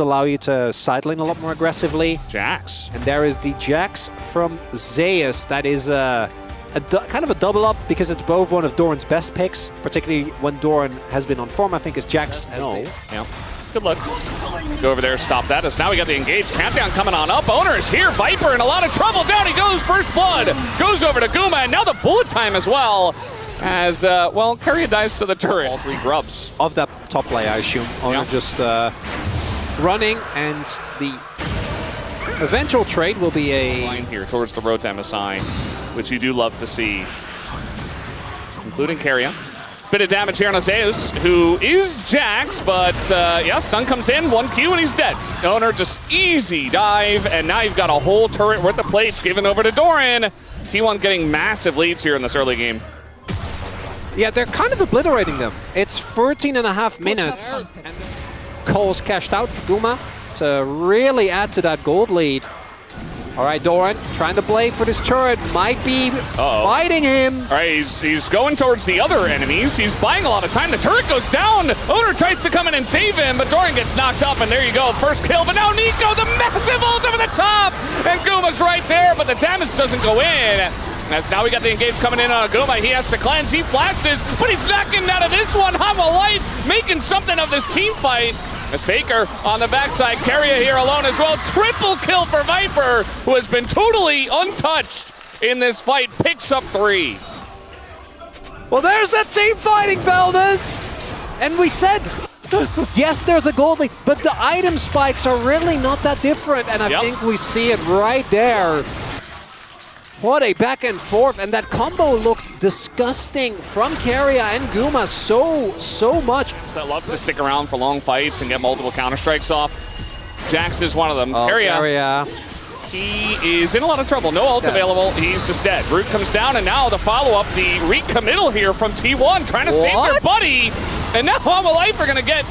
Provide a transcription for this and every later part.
allow you to side lane a lot more aggressively. Jax. And there is the Jax from Zeus. That is kind of a double up because it's both one of Doran's best picks, particularly when Doran has been on form. I think is Jax. Yeah. Good luck. Go over there, stop that. As now we got the engaged Pantheon coming on up. Owner is here. Viper in a lot of trouble. Down he goes. First blood goes over to Guma, and now the bullet time as well. As well, Keria dies to the turret. All three grubs of that top play, I assume. Owner just running, and the eventual trade will be a line here towards the road to MSI, which you do love to see, including Keria. Bit of damage here on Zeus, who is Jax, but yeah, stun comes in, 1Q, and he's dead. Owner just easy dive, and now you've got a whole turret worth of plates given over to Doran. T1 getting massive leads here in this early game. Yeah, they're kind of obliterating them. It's 13.5 minutes. Cole's cashed out for Guma to really add to that gold lead. All right, Doran trying to play for this turret. Might be fighting him. All right, he's going towards the other enemies. He's buying a lot of time. The turret goes down. Owner tries to come in and save him, but Doran gets knocked up, and there you go. First kill, but now Nico, the massive ult over the top. And Guma's right there, but the damage doesn't go in. As now we got the engage coming in on Guma. He has to cleanse. He flashes, but he's not getting out of this one. Hanwha Life making something of this team fight. As Faker on the backside, Keria here alone as well. Triple kill for Viper, who has been totally untouched in this fight, picks up 3. Well, there's the team fighting, fellas! And we said, yes, there's a gold lead, but the item spikes are really not that different, and I think we see it right there. What a back and forth, and that combo looked disgusting from Keria and Guma so much. That love to stick around for long fights and get multiple counter-strikes off. Jax is one of them. Keria. He is in a lot of trouble. No ult available. He's just dead. Root comes down, and now the follow-up, the recommittal here from T1, trying to save their buddy. And now Hanwha Life are going to get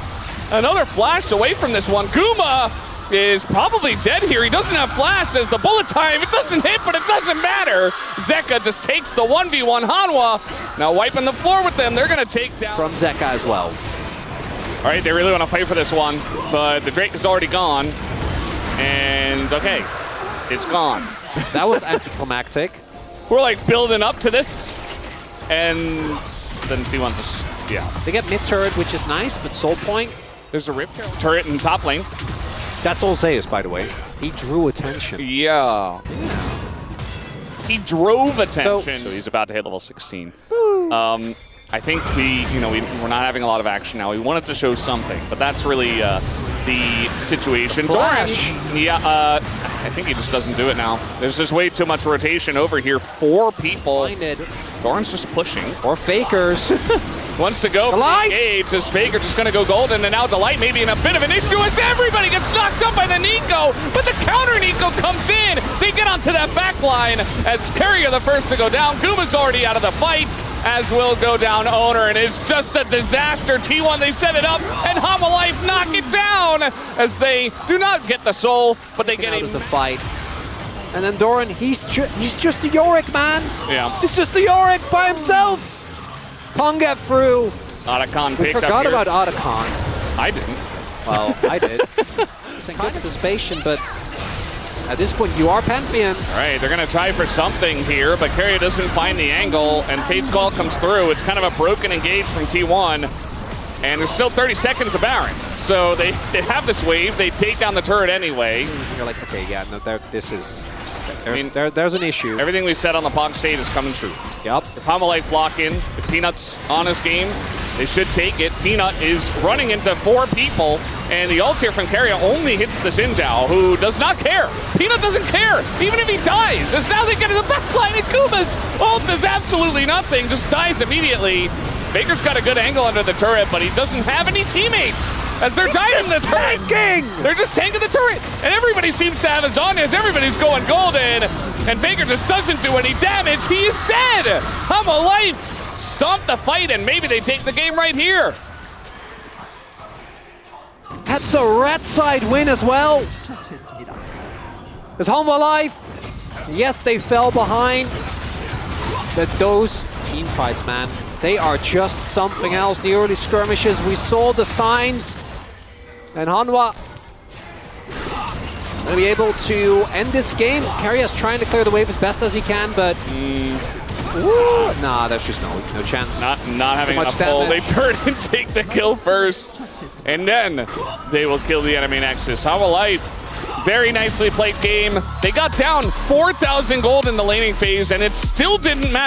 another flash away from this one. Guma is probably dead here. He doesn't have flash as the bullet time. It doesn't hit, but it doesn't matter. Zeka just takes the 1v1 Hanwha. Now wiping the floor with them. They're going to take down from Zeka as well. All right, they really want to fight for this one, but the Drake is already gone. And okay, it's gone. That was anticlimactic. We're like building up to this, and then T1 just, They get mid turret, which is nice, but soul point. There's a rip turret in top lane. That's all Zeus, by the way. He drew attention. Yeah. He drove attention. So he's about to hit level 16. I think we're not having a lot of action now. We wanted to show something, but that's really the situation. Flash. I think he just doesn't do it now. There's just way too much rotation over here. 4 people. Doran's just pushing. Or Fakers. Wants to go for the engage. As Faker just going to go golden, and now Delight maybe in a bit of an issue as everybody gets knocked up by the Nico, but the counter Nico comes in. They get onto that back line as Keria the first to go down. Guma's already out of the fight, as will go down Owner, and it's just a disaster. T1, they set it up, and Hanwha Life knock it down as they do not get the soul, but they get out of the fight. And then Doran, he's just a Yorick, man. Yeah. He's just a Yorick by himself. Pong get through. Otacon picked up. We forgot about Otacon. I didn't. Well, I did. Good anticipation, but at this point, you are Pantheon. All right, they're going to try for something here, but Keria doesn't find the angle, and Fate's Call comes through. It's kind of a broken engage from T1, and there's still 30 seconds of Baron. So they have this wave. They take down the turret anyway. You're like, okay, yeah, no, there's an issue. Everything we said on the box state is coming true. Yep. If Hanwha Life lock in, if Peanut's on his game, they should take it. Peanut is running into 4 people, and the ult here from Keria only hits the Xinjiao, who does not care. Peanut doesn't care, even if he dies. As now they get to the back line, and Guma's ult does absolutely nothing, just dies immediately. Baker's got a good angle under the turret, but he doesn't have any teammates as they're diving the turret. They're just tanking the turret, and everybody seems to have his on as everybody's going golden, and Baker just doesn't do any damage. He is dead. Hanwha Life stomp the fight, and maybe they take the game right here. That's a red side win as well. It's Hanwha Life. Yes, they fell behind, but those team fights, man, they are just something else. The early skirmishes, we saw the signs, and Hanwha They'll be able to end this game. Karia's trying to clear the wave as best as he can, but nah, there's just no chance. Not having enough pull. They turn and take the kill first, and then they will kill the enemy Nexus. Hanwha Life, very nicely played game. They got down 4,000 gold in the laning phase, and it still didn't matter.